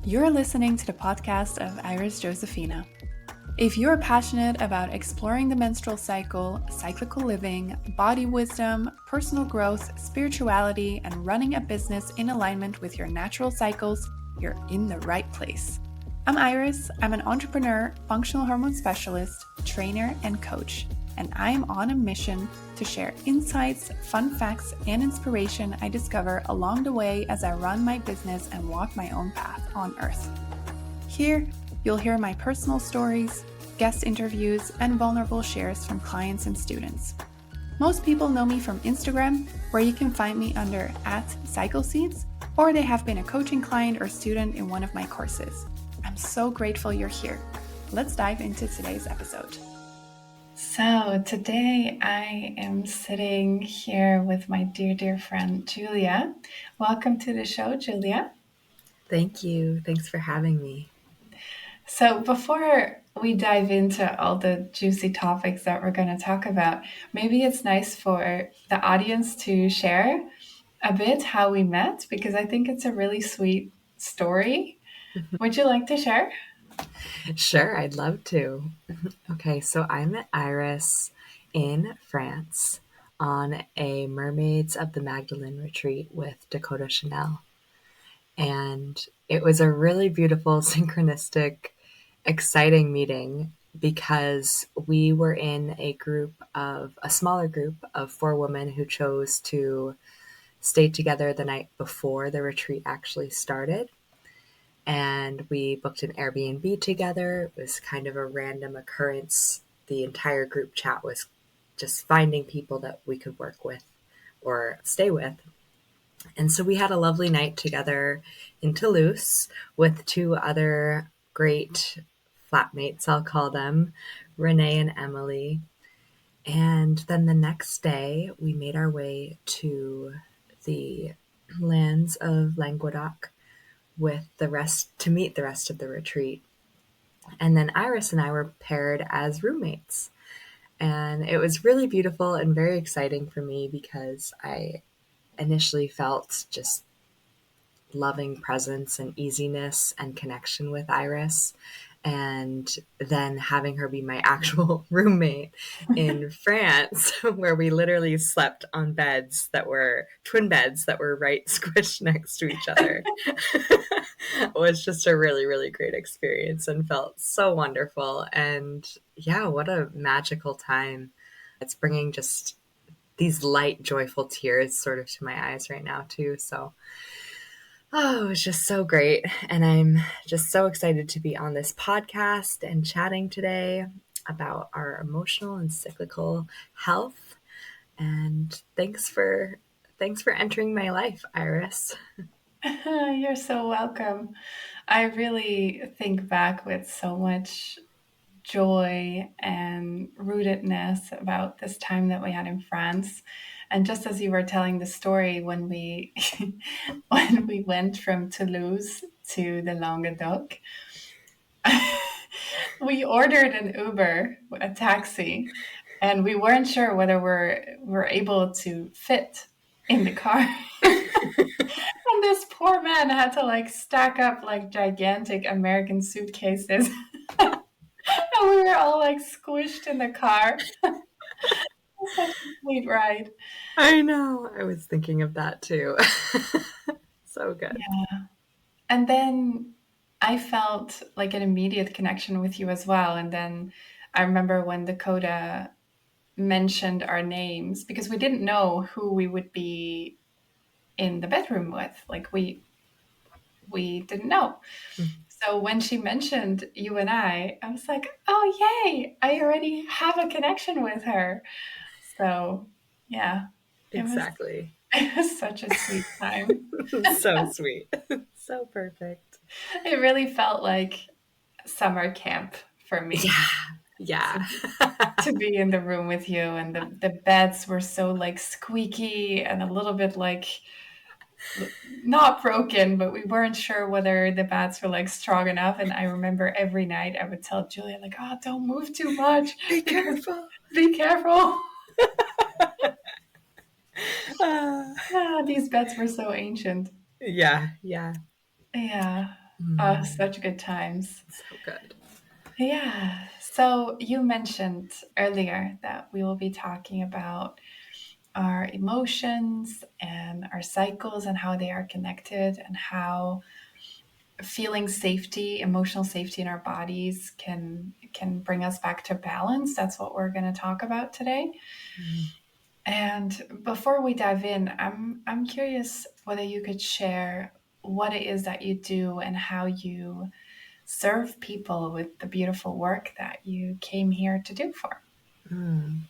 You're listening to the podcast of Iris Josephina. If you're passionate about exploring the menstrual cycle, cyclical living, body wisdom, personal growth, spirituality, and running a business in alignment with your natural cycles, you're in the right place. I'm Iris. I'm an entrepreneur, functional hormone specialist, trainer, and coach, and I am on a mission to share insights, fun facts, and inspiration I discover along the way as I run my business and walk my own path on Earth. Here, you'll hear my personal stories, guest interviews, and vulnerable shares from clients and students. Most people know me from Instagram, where you can find me under @CycleSeeds, or they have been a coaching client or student in one of my courses. I'm so grateful you're here. Let's dive into today's episode. So today I am sitting here with my dear friend, Julia. Welcome to the show, Julia. Thank you. Thanks for having me. So before we dive into all the juicy topics that we're going to talk about, maybe it's nice for the audience to share a bit how we met, because I think it's a really sweet story. Would you like to share? Sure, I'd love to. Okay, so I met Iris in France on a Mermaids of the Magdalene retreat with Dakota Chanel. And it was a really beautiful, synchronistic, exciting meeting because we were in a smaller group of 4 women who chose to stay together the night before the retreat actually started. And we booked an Airbnb together. It was kind of a random occurrence. The entire group chat was just finding people that we could work with or stay with. And so we had a lovely night together in Toulouse with 2 other great flatmates, I'll call them, Renee and Emily. And then the next day, we made our way to the lands of Languedoc to meet the rest of the retreat. And then Iris and I were paired as roommates. And it was really beautiful and very exciting for me because I initially felt just loving presence and easiness and connection with Iris. And then having her be my actual roommate in France, where we literally slept on beds that were twin beds that were right squished next to each other, was just a really, really great experience and felt so wonderful. And yeah, what a magical time. It's bringing just these light, joyful tears sort of to my eyes right now too. So it was just so great. And I'm just so excited to be on this podcast and chatting today about our emotional and cyclical health. And thanks for entering my life, Iris. You're so welcome. I really think back with so much joy and rootedness about this time that we had in France. And just as you were telling the story, when we when we went from Toulouse to the Languedoc, we ordered an Uber, a taxi, and we weren't sure whether we're able to fit in the car. And this poor man had to stack up gigantic American suitcases. And we were all squished in the car. Such a sweet ride. I know. I was thinking of that too. So good. Yeah. And then I felt like an immediate connection with you as well. And then I remember when Dakota mentioned our names, because we didn't know who we would be in the bedroom with. We didn't know. So when she mentioned you and I was like, oh, yay, I already have a connection with her. So, yeah. Exactly. It was such a sweet time. So sweet. So perfect. It really felt like summer camp for me. Yeah. To be in the room with you, and the beds were so squeaky and a little bit not broken, but we weren't sure whether the beds were strong enough. And I remember every night I would tell Julia don't move too much. Be careful. Be careful. These beds were so ancient. Yeah. Yeah. Mm, Such good times. so good. Yeah. So you mentioned earlier that we will be talking about our emotions and our cycles and how they are connected, and how feeling safety, emotional safety in our bodies can bring us back to balance. That's what we're going to talk about today. Mm. And before we dive in, I'm curious whether you could share what it is that you do and how you serve people with the beautiful work that you came here to do for. Mm.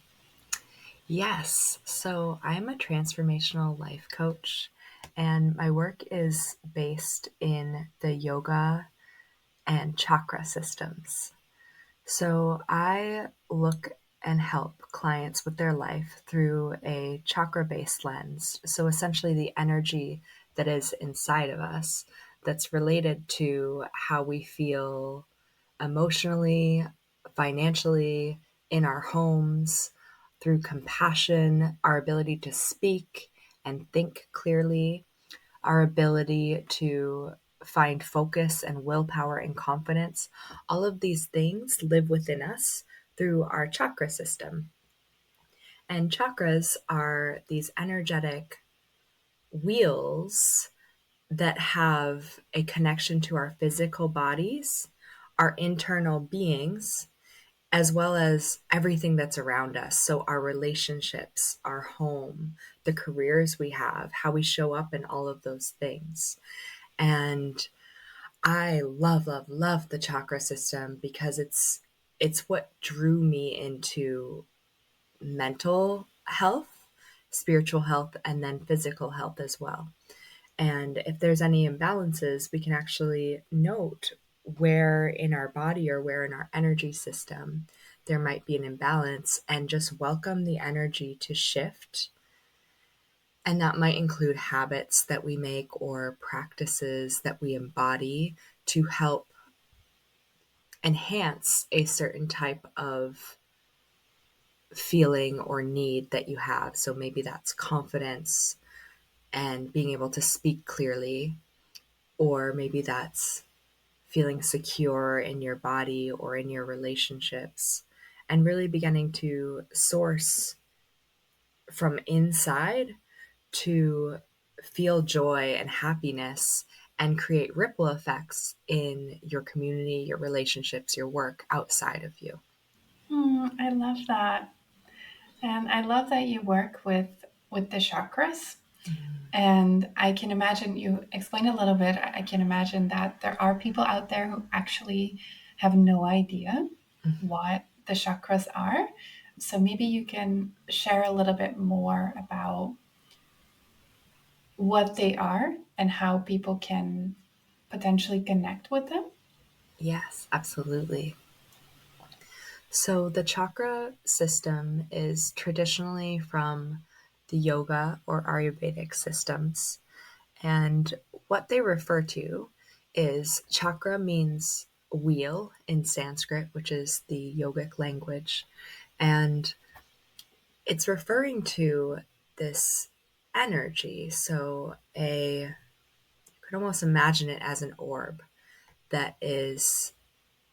Yes. So I'm a transformational life coach, and my work is based in the yoga and chakra systems. So I look and help clients with their life through a chakra based lens. So essentially, the energy that is inside of us that's related to how we feel emotionally, financially, in our homes, through compassion, our ability to speak and think clearly, our ability to find focus and willpower and confidence. All of these things live within us through our chakra system. And chakras are these energetic wheels that have a connection to our physical bodies, our internal beings, as well as everything that's around us. So, our relationships, our home, the careers we have, how we show up in all of those things. And I love, love, love the chakra system because it's what drew me into mental health, spiritual health, and then physical health as well. And if there's any imbalances, we can actually note where in our body or where in our energy system there might be an imbalance and just welcome the energy to shift. And that might include habits that we make or practices that we embody to help enhance a certain type of feeling or need that you have. So maybe that's confidence and being able to speak clearly, or maybe that's feeling secure in your body or in your relationships, and really beginning to source from inside to feel joy and happiness and create ripple effects in your community, your relationships, your work outside of you. I love that. And I love that you work with the chakras. And I can imagine you explain a little bit. I can imagine that there are people out there who actually have no idea what the chakras are. So maybe you can share a little bit more about what they are and how people can potentially connect with them. Yes, absolutely. So the chakra system is traditionally from the yoga or Ayurvedic systems. And what they refer to is chakra means wheel in Sanskrit, which is the yogic language. And it's referring to this energy. So you could almost imagine it as an orb that is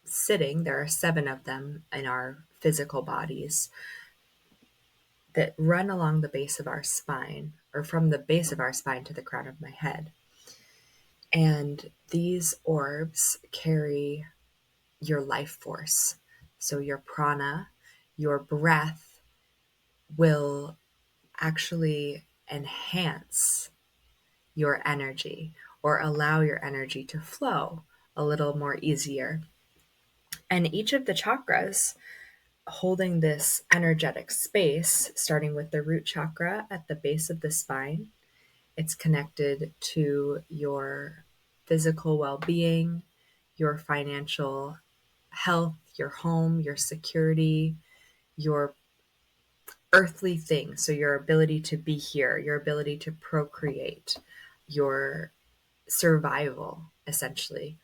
sitting. There are 7 of them in our physical bodies that run along the base of our spine, or from the base of our spine to the crown of my head. And these orbs carry your life force. So your prana, your breath will actually enhance your energy or allow your energy to flow a little more easier. And each of the chakras holding this energetic space, starting with the root chakra at the base of the spine, it's connected to your physical well being, your financial health, your home, your security, your earthly things. So, your ability to be here, your ability to procreate, your survival, essentially.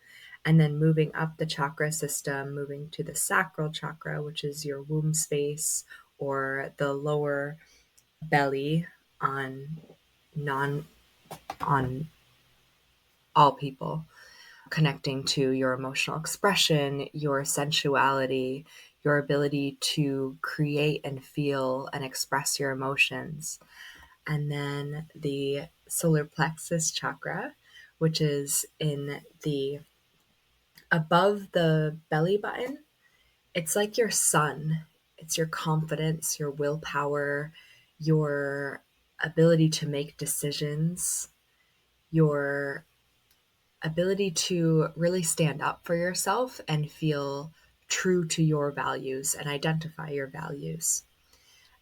And then moving up the chakra system, moving to the sacral chakra, which is your womb space or the lower belly on non on all people, connecting to your emotional expression, your sensuality, your ability to create and feel and express your emotions. And then the solar plexus chakra, which is in the above the belly button. It's like your sun. It's your confidence, your willpower, your ability to make decisions, your ability to really stand up for yourself and feel true to your values and identify your values.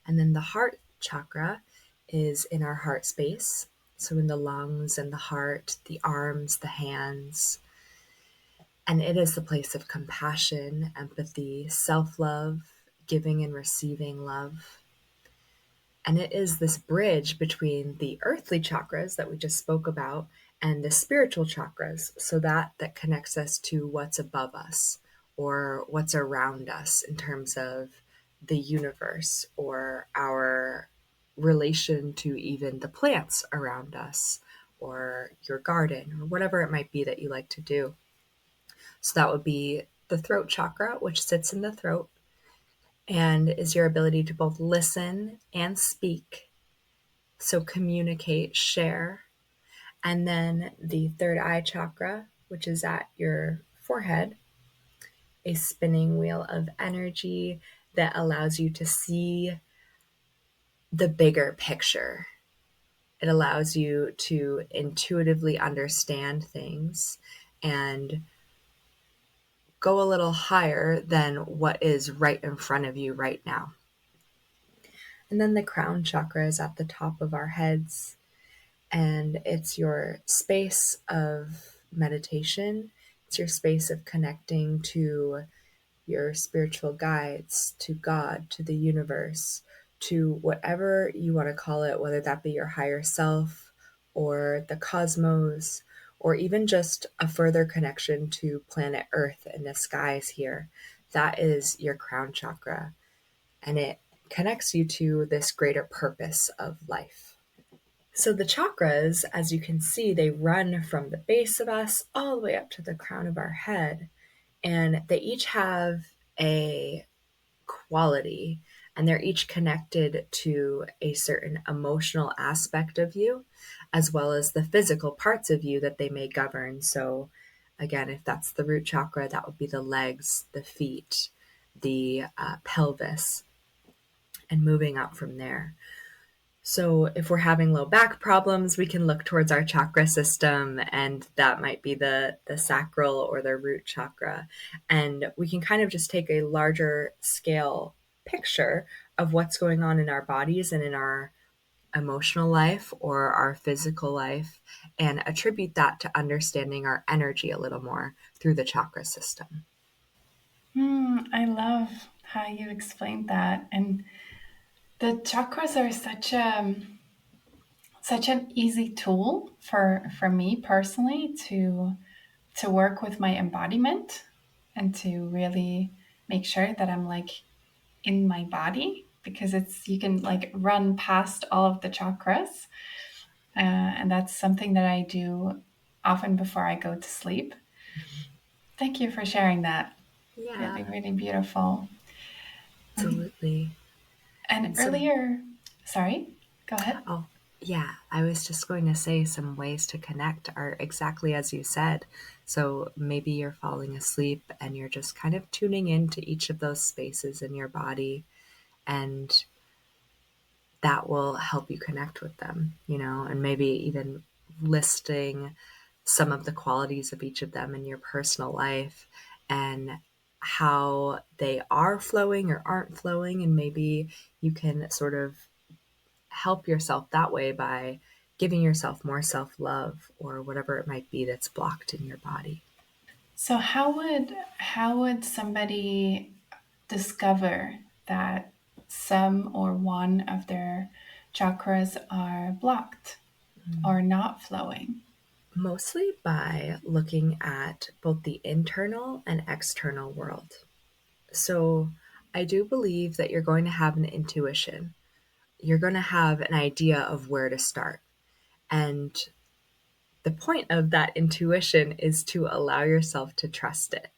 And then the heart chakra is in our heart space. So in the lungs and the heart, the arms, the hands. And it is the place of compassion, empathy, self love, giving and receiving love. And it is this bridge between the earthly chakras that we just spoke about and the spiritual chakras. So that connects us to what's above us or what's around us in terms of the universe or our relation to even the plants around us or your garden or whatever it might be that you like to do. So that would be the throat chakra, which sits in the throat and is your ability to both listen and speak. So communicate, share. And then the third eye chakra, which is at your forehead, a spinning wheel of energy that allows you to see the bigger picture. It allows you to intuitively understand things and go a little higher than what is right in front of you right now. And then the crown chakra is at the top of our heads, and it's your space of meditation. It's your space of connecting to your spiritual guides, to God, to the universe, to whatever you want to call it, whether that be your higher self or the cosmos, or even just a further connection to planet Earth and the skies here. That is your crown chakra, and it connects you to this greater purpose of life. So the chakras, as you can see, they run from the base of us all the way up to the crown of our head. And they each have a quality, and they're each connected to a certain emotional aspect of you, as well as the physical parts of you that they may govern. So, again, if that's the root chakra, that would be the legs, the feet, the pelvis, and moving up from there. So, if we're having low back problems, we can look towards our chakra system, and that might be the sacral or the root chakra. And we can kind of just take a larger scale picture of what's going on in our bodies and in our emotional life or our physical life and attribute that to understanding our energy a little more through the chakra system. I love how you explained that. And the chakras are such an easy tool for me personally to work with my embodiment and to really make sure that I'm like in my body, because it's you can like run past all of the chakras, and that's something that I do often before I go to sleep. Thank you for sharing that. Really, Yeah, really beautiful. absolutely. And And some earlier, sorry, go ahead. Oh, yeah. I was just going to say some ways to connect are exactly as you said. So maybe you're falling asleep and you're just kind of tuning into each of those spaces in your body, and that will help you connect with them, and maybe even listing some of the qualities of each of them in your personal life and how they are flowing or aren't flowing. And maybe you can sort of help yourself that way by giving yourself more self love or whatever it might be that's blocked in your body. So how would somebody discover that some or one of their chakras are blocked or not flowing? Mostly by looking at both the internal and external world. So, I do believe that you're going to have an intuition. You're going to have an idea of where to start. And the point of that intuition is to allow yourself to trust it,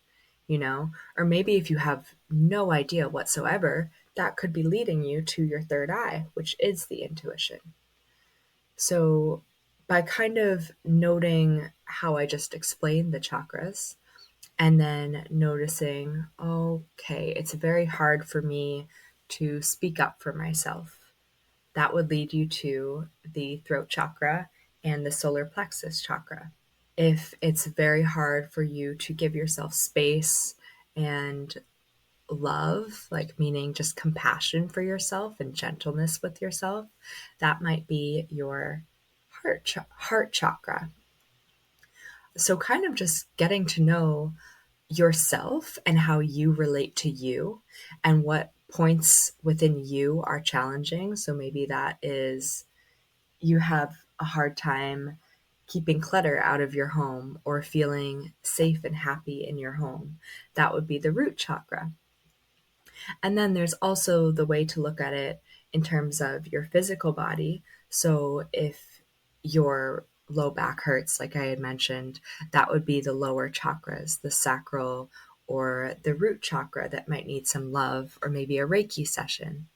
or maybe if you have no idea whatsoever, that could be leading you to your third eye, which is the intuition. So by kind of noting how I just explained the chakras, and then noticing, okay, it's very hard for me to speak up for myself. That would lead you to the throat chakra and the solar plexus chakra. If it's very hard for you to give yourself space and love, like meaning just compassion for yourself and gentleness with yourself, that might be your heart chakra. So kind of just getting to know yourself and how you relate to you and what points within you are challenging. So maybe that is you have a hard time keeping clutter out of your home or feeling safe and happy in your home. That would be the root chakra. And then there's also the way to look at it in terms of your physical body. So if your low back hurts, like I had mentioned, that would be the lower chakras, the sacral or the root chakra that might need some love or maybe a Reiki session.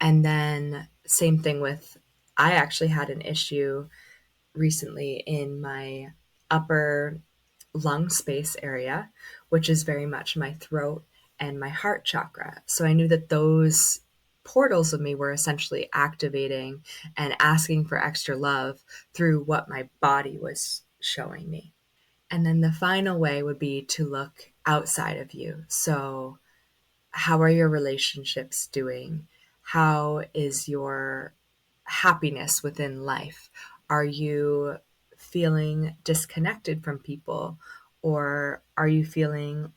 And then same thing with, I actually had an issue recently in my upper lung space area, which is very much my throat and my heart chakra. So I knew that those portals of me were essentially activating and asking for extra love through what my body was showing me. And then the final way would be to look outside of you. So, how are your relationships doing? How is your happiness within life? Are you feeling disconnected from people, or are you feeling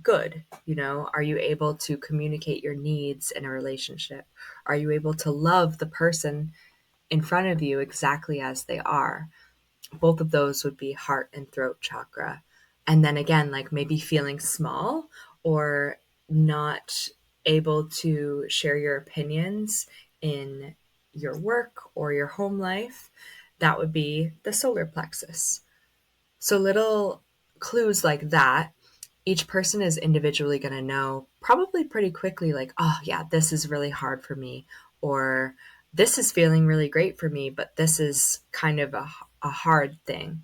good? Are you able to communicate your needs in a relationship? Are you able to love the person in front of you exactly as they are? Both of those would be heart and throat chakra. And then again, like maybe feeling small or not able to share your opinions in your work or your home life, that would be the solar plexus. So little clues like that, each person is individually going to know probably pretty quickly, like, oh, yeah, this is really hard for me, or this is feeling really great for me, but this is kind of a hard thing.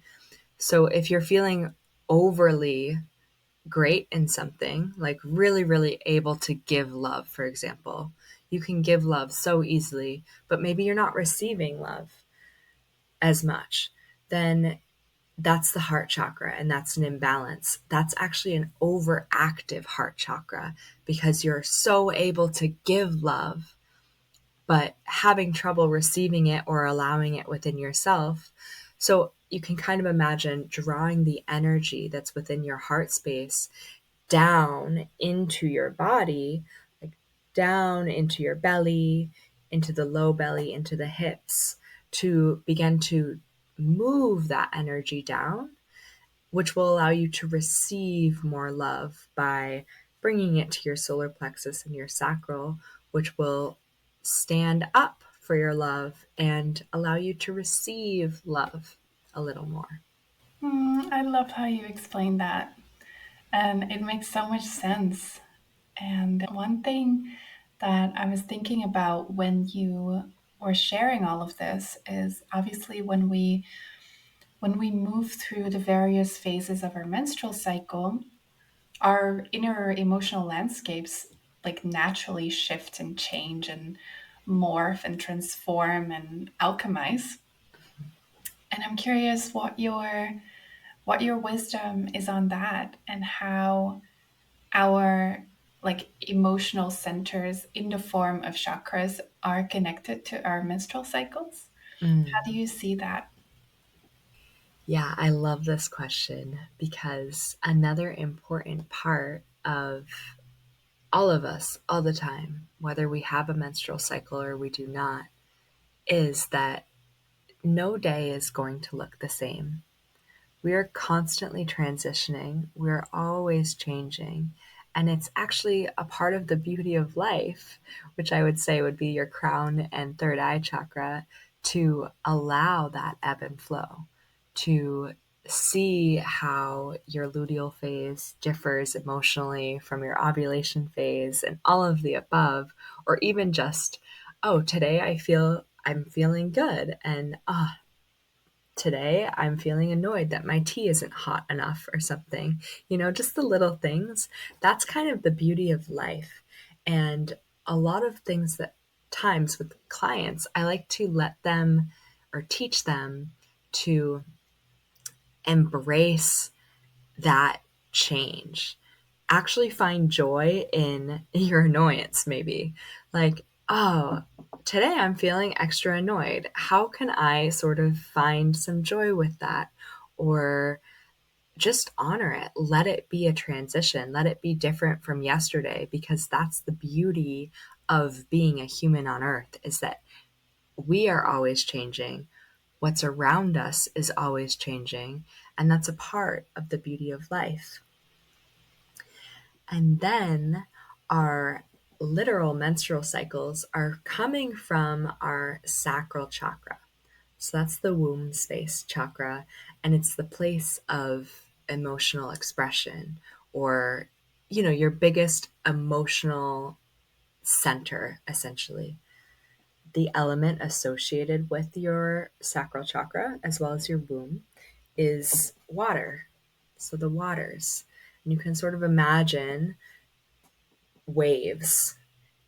So if you're feeling overly great in something, like really, really able to give love, for example, you can give love so easily, but maybe you're not receiving love as much, then that's the heart chakra and that's an imbalance. That's actually an overactive heart chakra because you're so able to give love, but having trouble receiving it or allowing it within yourself. So you can kind of imagine drawing the energy that's within your heart space down into your body, like down into your belly, into the low belly, into the hips, to begin to move that energy down, which will allow you to receive more love by bringing it to your solar plexus and your sacral, which will stand up for your love and allow you to receive love a little more. I love how you explain that. And it makes so much sense. And one thing that I was thinking about when you were sharing all of this is obviously when we move through the various phases of our menstrual cycle, our inner emotional landscapes like naturally shift and change and morph and transform and alchemize. And I'm curious what your wisdom is on that and how our like emotional centers in the form of chakras are connected to our menstrual cycles. How Mm. do you see that? Yeah, I love this question because another important part of all of us all the time, whether we have a menstrual cycle or we do not, is that no day is going to look the same. We are constantly transitioning, we're always changing. And it's actually a part of the beauty of life, which I would say would be your crown and third eye chakra, to allow that ebb and flow. to see how your luteal phase differs emotionally from your ovulation phase and all of the above, or even just, oh, today I'm feeling good, and today I'm feeling annoyed that my tea isn't hot enough or something. Just the little things. That's kind of the beauty of life. And a lot of things that times with clients, I like to let them or teach them to embrace that change. Actually find joy in your annoyance, maybe. Like, oh, today I'm feeling extra annoyed. How can I sort of find some joy with that? Or just honor it. Let it be a transition. Let it be different from yesterday, because that's the beauty of being a human on earth, is that we are always changing. What's around us is always changing, and that's a part of the beauty of life. And then our literal menstrual cycles are coming from our sacral chakra. So that's the womb space chakra, and it's the place of emotional expression, or, your biggest emotional center, essentially. The element associated with your sacral chakra, as well as your womb, is water. So the waters. And you can sort of imagine waves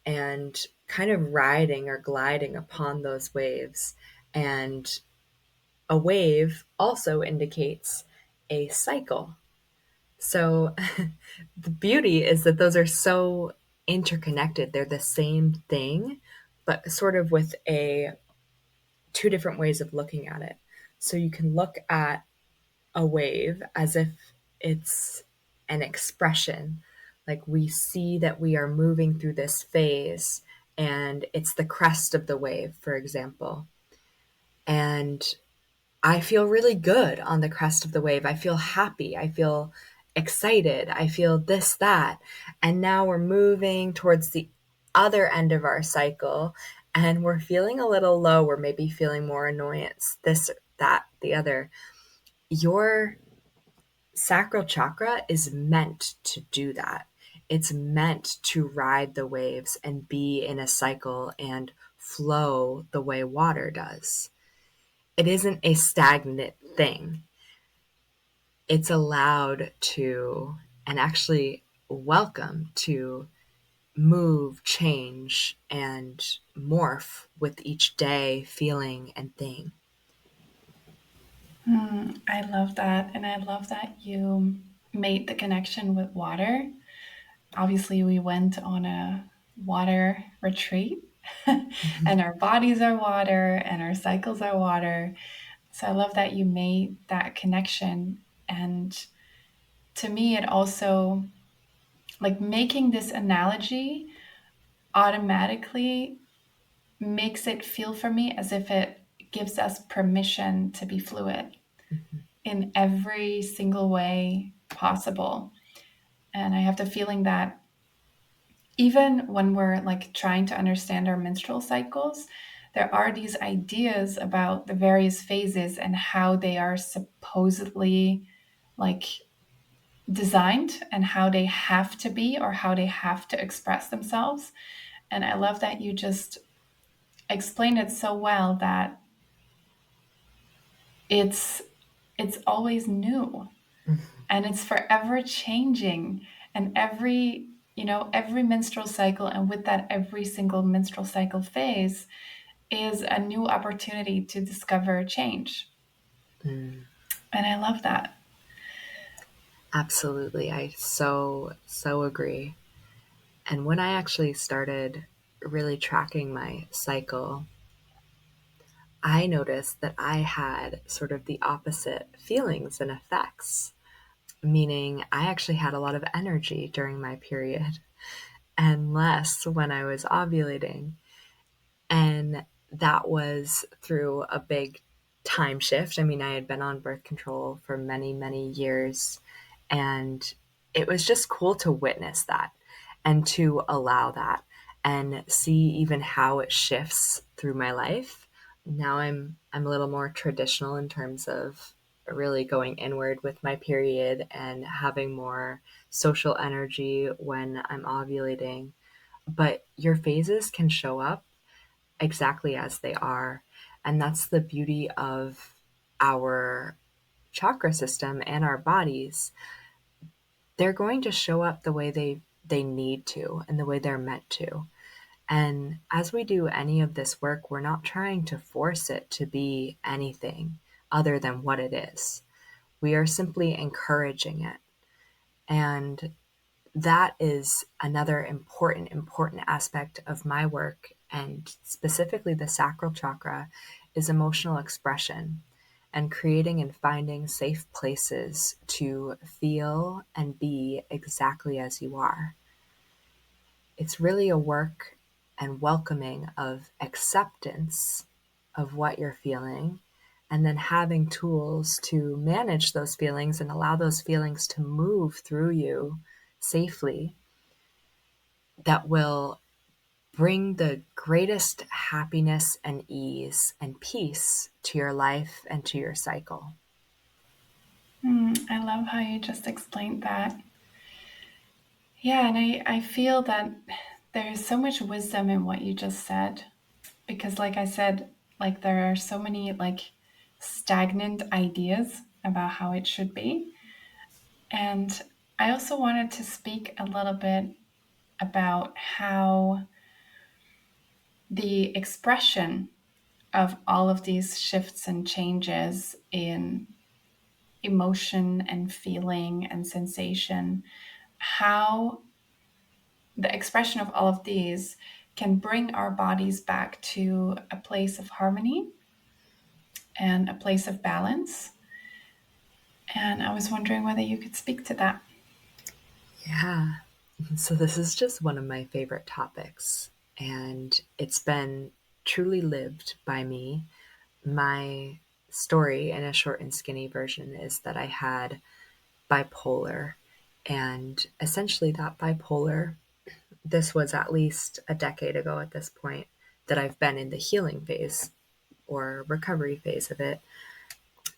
and kind of riding or gliding upon those waves. And a wave also indicates a cycle. So the beauty is that those are so interconnected. They're the same thing, but sort of with two different ways of looking at it. So you can look at a wave as if it's an expression. Like, we see that we are moving through this phase, and it's the crest of the wave, for example. And I feel really good on the crest of the wave. I feel happy. I feel excited. I feel this, that. And now we're moving towards the other end of our cycle, and we're feeling a little low. We're maybe feeling more annoyance, this, that, the other. Your sacral chakra is meant to do that. It's meant to ride the waves and be in a cycle and flow the way water does. It isn't a stagnant thing. It's allowed to, and actually welcome to, move, change, and morph with each day, feeling, and thing. I love that. And I love that you made the connection with water. Obviously, we went on a water retreat, and our bodies are water and our cycles are water. So I love that you made that connection. And to me, it also, like, making this analogy automatically makes it feel for me as if it gives us permission to be fluid in every single way possible. And I have the feeling that even when we're like trying to understand our menstrual cycles, there are these ideas about the various phases and how they are supposedly like designed and how they have to be or how they have to express themselves. And I love that you just explained it so well that it's it's always new and it's forever changing, and every menstrual cycle, and with that every single menstrual cycle phase is a new opportunity to discover change. Mm, And I love that. absolutely. I so agree. And when I actually started really tracking my cycle, I noticed that I had sort of the opposite feelings and effects, meaning I actually had a lot of energy during my period and less when I was ovulating. And that was through a big time shift. I mean, I had been on birth control for many, many years, and it was just cool to witness that and to allow that and see even how it shifts through my life. Now I'm a little more traditional in terms of really going inward with my period and having more social energy when I'm ovulating. But your phases can show up exactly as they are. And that's the beauty of our chakra system and our bodies. They're going to show up the way they need to and the way they're meant to. And as we do any of this work, we're not trying to force it to be anything other than what it is. We are simply encouraging it. And that is another important aspect of my work, and specifically the sacral chakra, is emotional expression and creating and finding safe places to feel and be exactly as you are. It's really a work and welcoming of acceptance of what you're feeling, and then having tools to manage those feelings and allow those feelings to move through you safely, that will bring the greatest happiness and ease and peace to your life and to your cycle. I love how you just explained that. Yeah, and I feel that there's so much wisdom in what you just said. Because like I said, like there are so many like stagnant ideas about how it should be. And I also wanted to speak a little bit about how the expression of all of these shifts and changes in emotion and feeling and sensation, how the expression of all of these can bring our bodies back to a place of harmony and a place of balance. And I was wondering whether you could speak to that. Yeah. So, this is just one of my favorite topics, and it's been truly lived by me. My story, in a short and skinny version, is that I had bipolar. And essentially, that bipolar, this was at least a decade ago at this point, that I've been in the healing phase or recovery phase of it.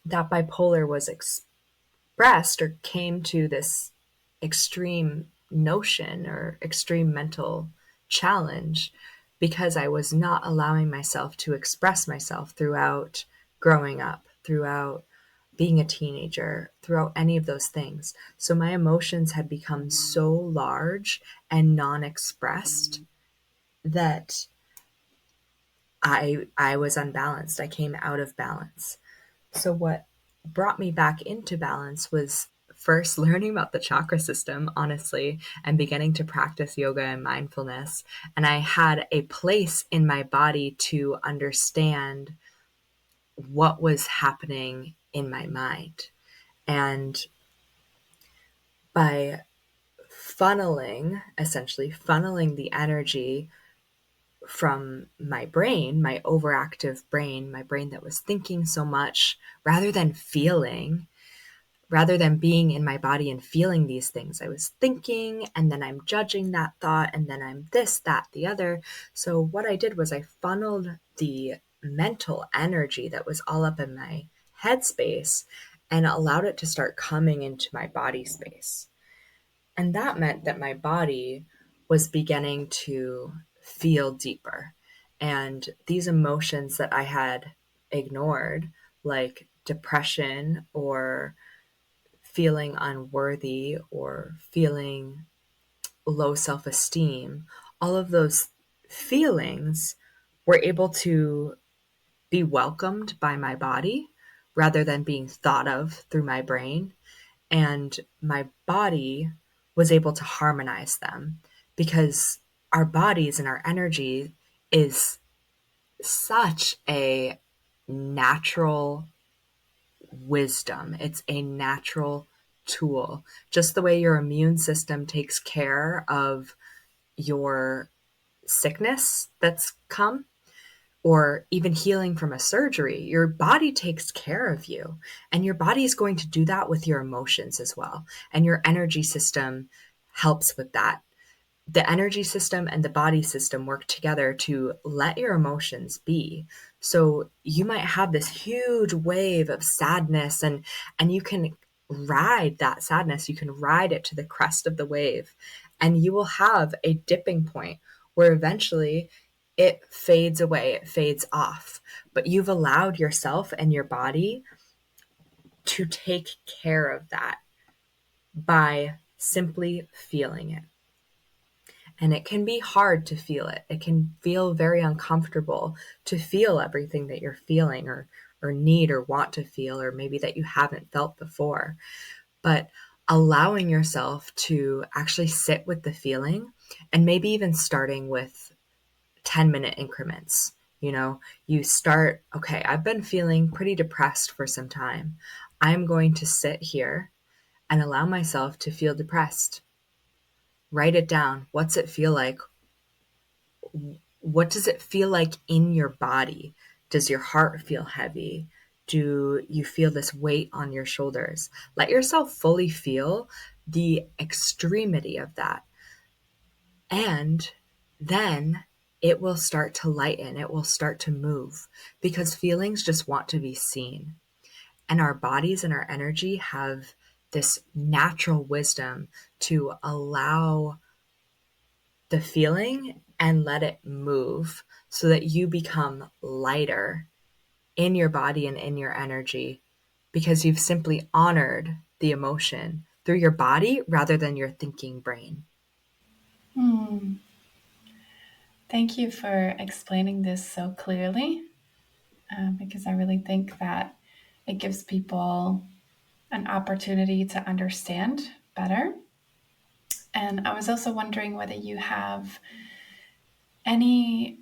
That bipolar was expressed or came to this extreme notion or extreme mental challenge because I was not allowing myself to express myself throughout growing up, throughout being a teenager, throughout any of those things. So my emotions had become so large and non-expressed that I was unbalanced. I came out of balance. So what brought me back into balance was first learning about the chakra system, honestly, and beginning to practice yoga and mindfulness. And I had a place in my body to understand what was happening in my mind. And by essentially funneling the energy from my brain, my overactive brain, my brain that was thinking so much rather than feeling, rather than being in my body and feeling these things. I was thinking, and then I'm judging that thought, and then I'm this, that, the other. So what I did was I funneled the mental energy that was all up in my headspace and allowed it to start coming into my body space. And that meant that my body was beginning to feel deeper. And these emotions that I had ignored, like depression or feeling unworthy or feeling low self esteem, all of those feelings were able to be welcomed by my body rather than being thought of through my brain. And my body was able to harmonize them because our bodies and our energy is such a natural wisdom. It's a natural tool. Just the way your immune system takes care of your sickness that's come, or even healing from a surgery, your body takes care of you. And your body is going to do that with your emotions as well. And your energy system helps with that. the energy system and the body system work together to let your emotions be. So you might have this huge wave of sadness, and you can ride that sadness. You can ride it to the crest of the wave, and you will have a dipping point where eventually it fades away, it fades off. But you've allowed yourself and your body to take care of that by simply feeling it. And it can be hard to feel it. It can feel very uncomfortable to feel everything that you're feeling, or need or want to feel, or maybe that you haven't felt before. But allowing yourself to actually sit with the feeling, and maybe even starting with 10-minute increments. You start, okay, I've been feeling pretty depressed for some time. I'm going to sit here and allow myself to feel depressed. Write it down. What's it feel like? What does it feel like in your body? Does your heart feel heavy? Do you feel this weight on your shoulders? Let yourself fully feel the extremity of that. And then it will start to lighten, it will start to move, because feelings just want to be seen. And our bodies and our energy have this natural wisdom to allow the feeling and let it move so that you become lighter in your body and in your energy, because you've simply honored the emotion through your body rather than your thinking brain. Hmm. Thank you for explaining this so clearly, because I really think that it gives people an opportunity to understand better. And I was also wondering whether you have any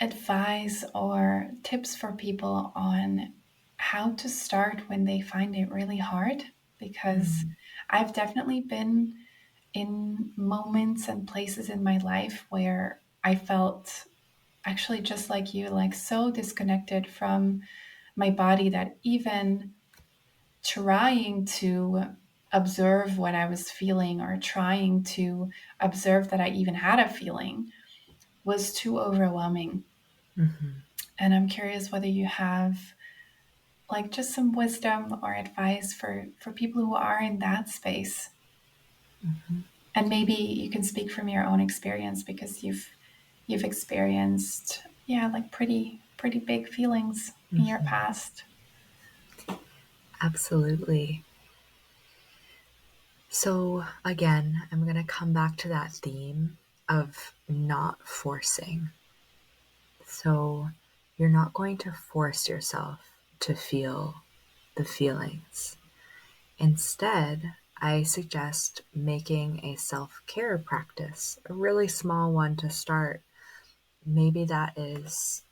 advice or tips for people on how to start when they find it really hard, because Mm. I've definitely been in moments and places in my life where I felt actually just like you, like so disconnected from my body that even trying to observe what I was feeling or trying to observe that I even had a feeling was too overwhelming. Mhm. And I'm curious whether you have like just some wisdom or advice for people who are in that space. And maybe you can speak from your own experience because you've experienced, yeah, like pretty big feelings in your Mhm. past. Absolutely. So, again, I'm going to come back to that theme of not forcing. So, you're not going to force yourself to feel the feelings. Instead, I suggest making a self care practice, a really small one to start. Maybe that is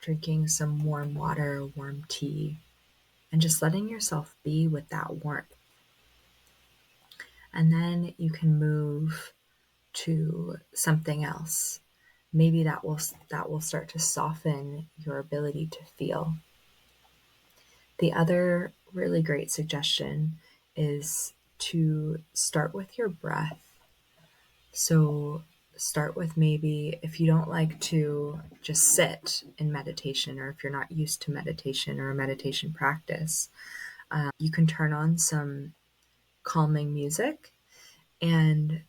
drinking some warm water, warm tea, and just letting yourself be with that warmth. And then you can move to something else. Maybe that will start to soften your ability to feel. The other really great suggestion is to start with your breath. So start with, maybe if you don't like to just sit in meditation, or if you're not used to meditation or a meditation practice, you can turn on some calming music and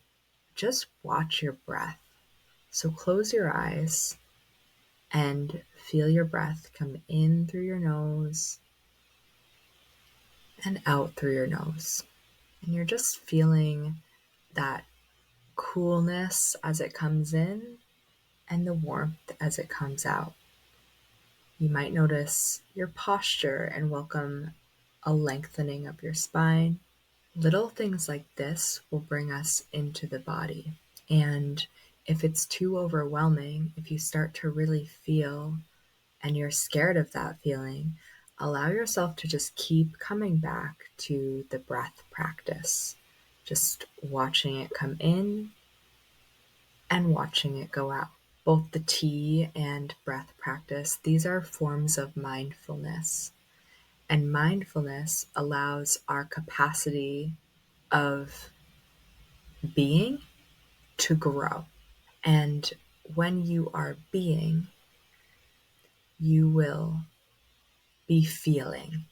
just watch your breath. So close your eyes and feel your breath come in through your nose and out through your nose. And you're just feeling that coolness as it comes in and the warmth as it comes out. You might notice your posture and welcome a lengthening of your spine. Little things like this will bring us into the body. And if it's too overwhelming, if you start to really feel and you're scared of that feeling, allow yourself to just keep coming back to the breath practice. Just watching it come in and watching it go out. Both the tea and breath practice, these are forms of mindfulness. And mindfulness allows our capacity of being to grow. And when you are being, you will be feeling,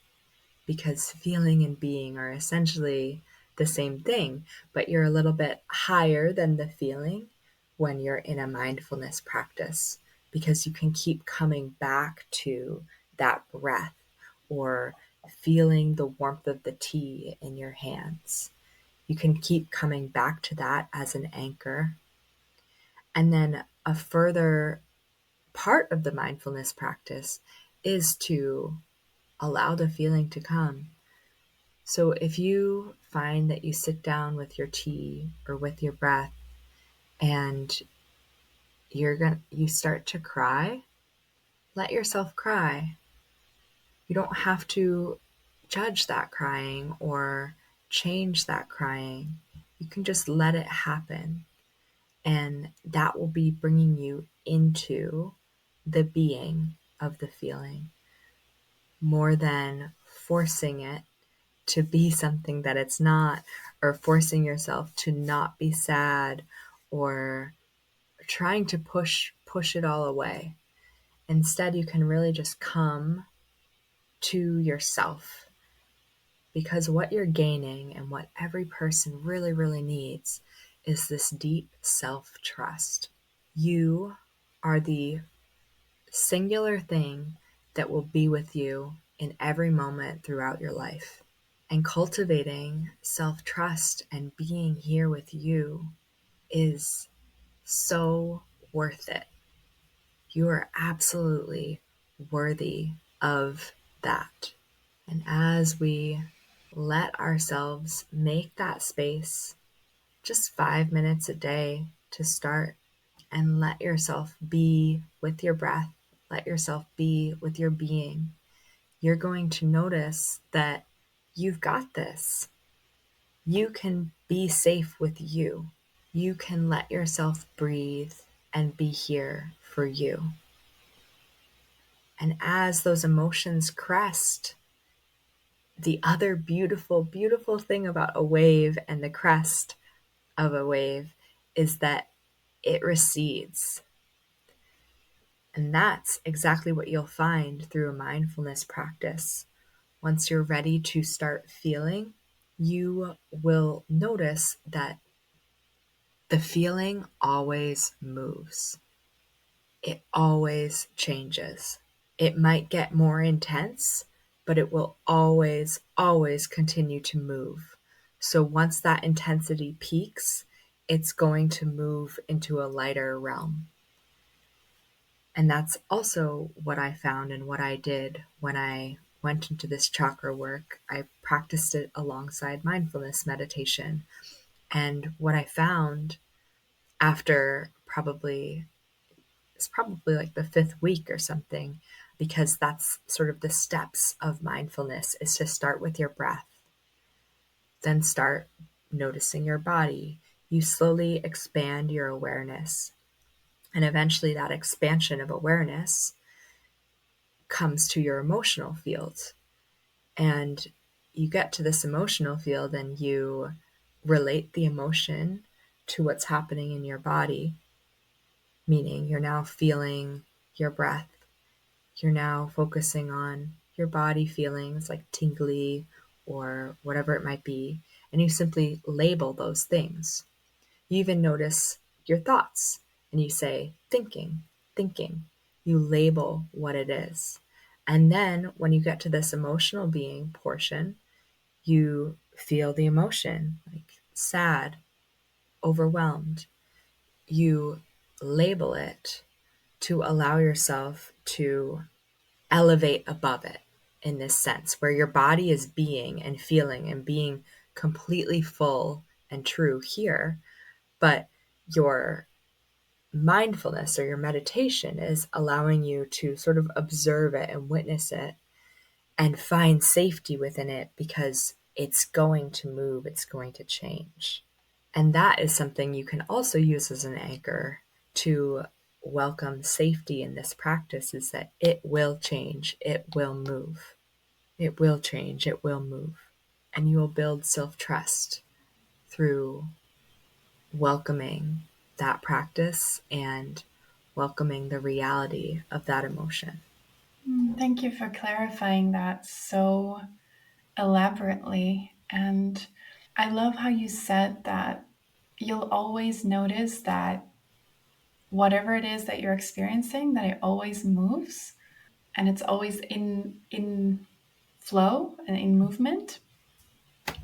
because feeling and being are essentially the same thing, but you're a little bit higher than the feeling when you're in a mindfulness practice, because you can keep coming back to that breath or feeling the warmth of the tea in your hands. You can keep coming back to that as an anchor. And then a further part of the mindfulness practice is to allow the feeling to come. So if you find that you sit down with your tea or with your breath and you start to cry, let yourself cry. You don't have to judge that crying or change that crying. You can just let it happen. And that will be bringing you into the being of the feeling more than forcing it to be something that it's not, or forcing yourself to not be sad, or trying to push it all away. Instead, you can really just come to yourself, because what you're gaining and what every person really, really needs is this deep self-trust. You are the singular thing that will be with you in every moment throughout your life. And cultivating self-trust and being here with you is so worth it. You are absolutely worthy of that. And as we let ourselves make that space, just 5 minutes a day to start, and let yourself be with your breath, let yourself be with your being, you're going to notice that you've got this. You can be safe with you. You can let yourself breathe and be here for you. And as those emotions crest, the other beautiful, beautiful thing about a wave and the crest of a wave is that it recedes. And that's exactly what you'll find through a mindfulness practice. Once you're ready to start feeling, you will notice that the feeling always moves. It always changes. It might get more intense, but it will always, always continue to move. So once that intensity peaks, it's going to move into a lighter realm. And that's also what I found and what I did when I went into this chakra work. I practiced it alongside mindfulness meditation. And what I found after it's probably like the 5th week or something, because that's sort of the steps of mindfulness, is to start with your breath, then start noticing your body. You slowly expand your awareness, and eventually that expansion of awareness comes to your emotional field. And you get to this emotional field and you relate the emotion to what's happening in your body, meaning you're now feeling your breath. You're now focusing on your body feelings like tingly or whatever it might be, and you simply label those things. You even notice your thoughts and you say, thinking, thinking. You label what it is. And then when you get to this emotional being portion, you feel the emotion, like sad, overwhelmed. You label it to allow yourself to elevate above it, in this sense, where your body is being and feeling and being completely full and true here, but your mindfulness or your meditation is allowing you to sort of observe it and witness it and find safety within it, because it's going to move, it's going to change. And that is something you can also use as an anchor to welcome safety in this practice, is that it will change, it will move. It will change, it will move. And you will build self-trust through welcoming that practice and welcoming the reality of that emotion. Thank you for clarifying that so elaborately. And I love how you said that you'll always notice that whatever it is that you're experiencing, that it always moves and it's always in flow and in movement.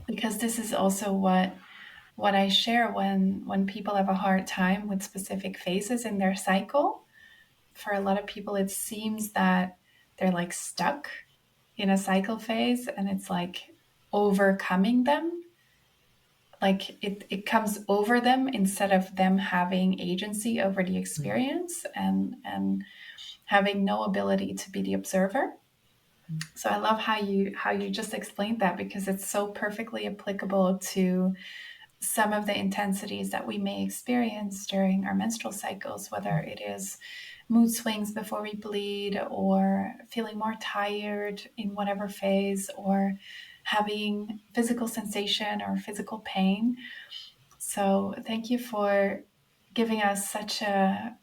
Because this is also what I share when people have a hard time with specific phases in their cycle. For a lot of people, it seems that they're like stuck in a cycle phase and it's like overcoming them. Like it comes over them instead of them having agency over the experience and having no ability to be the observer. So I love how you just explained that because it's so perfectly applicable to some of the intensities that we may experience during our menstrual cycles, whether it is mood swings before we bleed, or feeling more tired in whatever phase, or having physical sensation or physical pain. So, thank you for giving us such a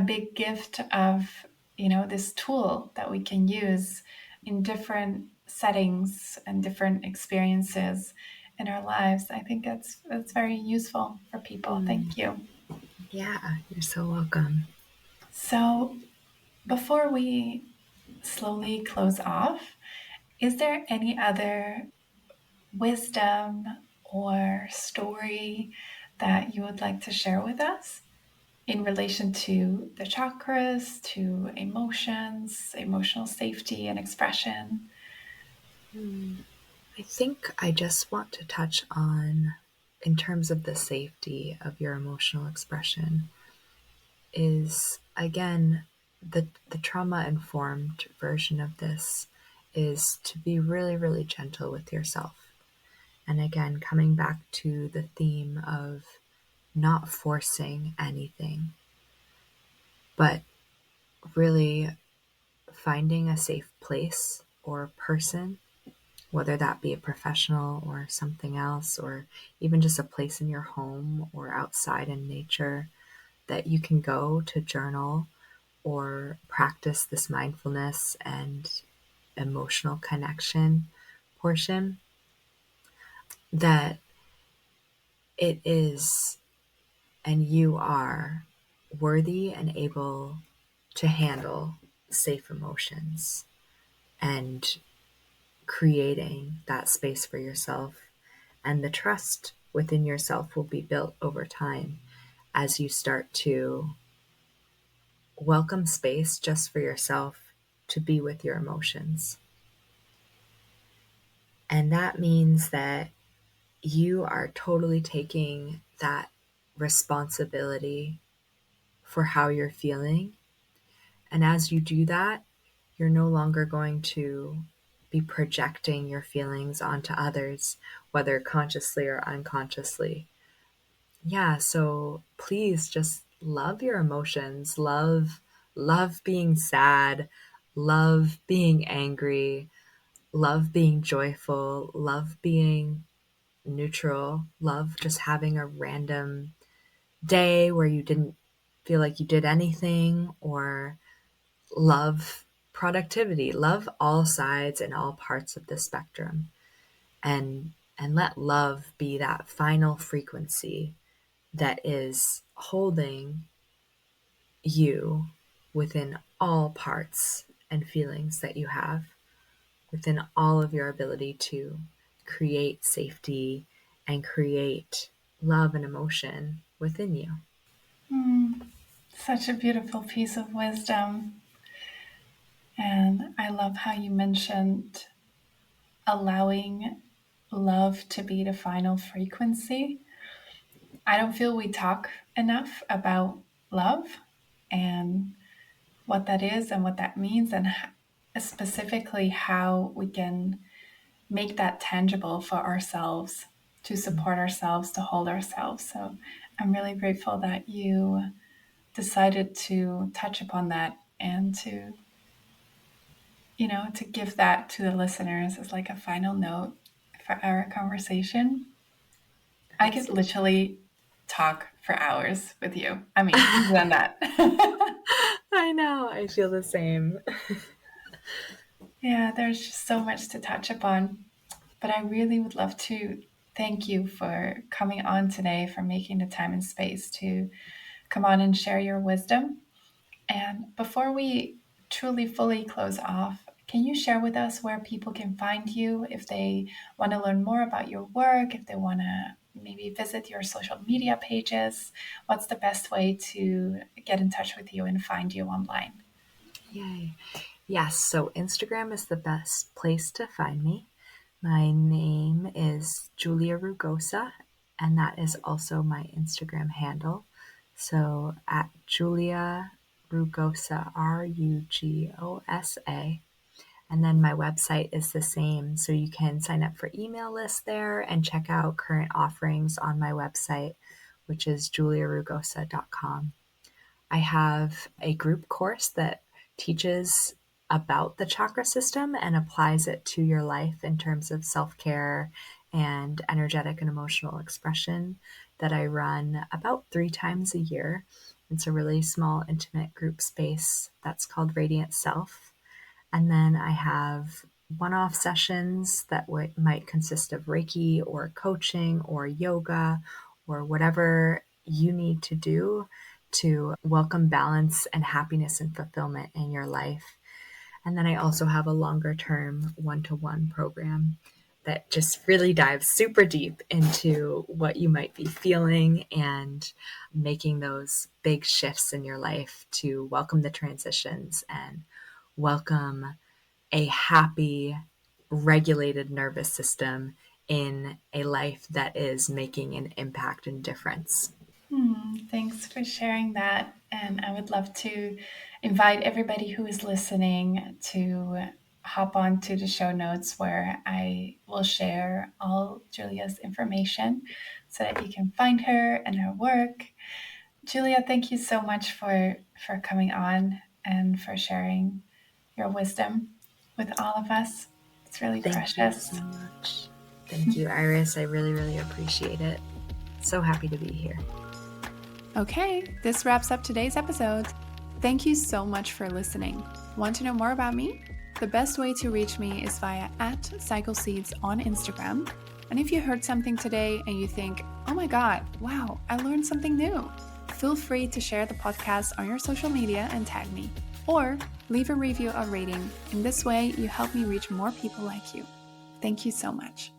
big gift of this tool that we can use in different settings and different experiences in our lives. I think that's very useful for people. Thank you. Yeah, you're so welcome. So before we slowly close off, is there any other wisdom or story that you would like to share with us in relation to the chakras, to emotions, emotional safety and expression? I think I just want to touch on, in terms of the safety of your emotional expression, is again the trauma informed version of this is to be really, really gentle with yourself. And again, coming back to the theme of not forcing anything, but really finding a safe place or person, whether that be a professional or something else, or even just a place in your home or outside in nature that you can go to journal or practice this mindfulness and emotional connection portion, that it is and you are worthy and able to handle safe emotions, and creating that space for yourself. And the trust within yourself will be built over time as you start to welcome space just for yourself to be with your emotions. And that means that you are totally taking that responsibility for how you're feeling. And as you do that, you're no longer going to be projecting your feelings onto others, whether consciously or unconsciously. Yeah, so please just love your emotions. Love being sad, love being angry, love being joyful, love being neutral, love just having a random day where you didn't feel like you did anything, or love productivity, love all sides and all parts of the spectrum, and let love be that final frequency that is holding you within all parts and feelings that you have, within all of your ability to create safety and create love and emotion within you. Hmm, such a beautiful piece of wisdom. And I love how you mentioned allowing love to be the final frequency. I don't feel we talk enough about love and what that is and what that means, and specifically how we can make that tangible for ourselves, to support ourselves, to hold ourselves. So I'm really grateful that you decided to touch upon that and to give that to the listeners as like a final note for our conversation. I could Absolutely. literally talk for hours with you. I mean, easier than that. I know, I feel the same. Yeah, there's just so much to touch upon. But I really would love to thank you for coming on today, for making the time and space to come on and share your wisdom. And before we truly fully close off, can you share with us where people can find you if they want to learn more about your work, if they want to maybe visit your social media pages? What's the best way to get in touch with you and find you online? Yay. Yes, so Instagram is the best place to find me. My name is Julia Rugosa, and that is also my Instagram handle. So at Julia Rugosa, Rugosa. And then my website is the same. So you can sign up for email lists there and check out current offerings on my website, which is juliarugosa.com. I have a group course that teaches about the chakra system and applies it to your life in terms of self care and energetic and emotional expression that I run about 3 times a year. It's a really small, intimate group space that's called Radiant Self. And then I have one off sessions that might consist of Reiki or coaching or yoga or whatever you need to do to welcome balance and happiness and fulfillment in your life. And then I also have a longer term one-to-one program that just really dives super deep into what you might be feeling and making those big shifts in your life to welcome the transitions and welcome a happy, regulated nervous system in a life that is making an impact and difference. Thanks for sharing that. And I would love to invite everybody who is listening to hop on to the show notes where I will share all Julia's information so that you can find her and her work. Julia, thank you so much for coming on and for sharing your wisdom with all of us. It's really Thank you so precious. much. Thank you, Iris. I really, really appreciate it. So happy to be here. Okay, this wraps up today's episode. Thank you so much for listening. Want to know more about me? The best way to reach me is via @CycleSeeds on Instagram. And if you heard something today and you think, oh my God, wow, I learned something new, feel free to share the podcast on your social media and tag me. Or leave a review or rating. In this way, you help me reach more people like you. Thank you so much.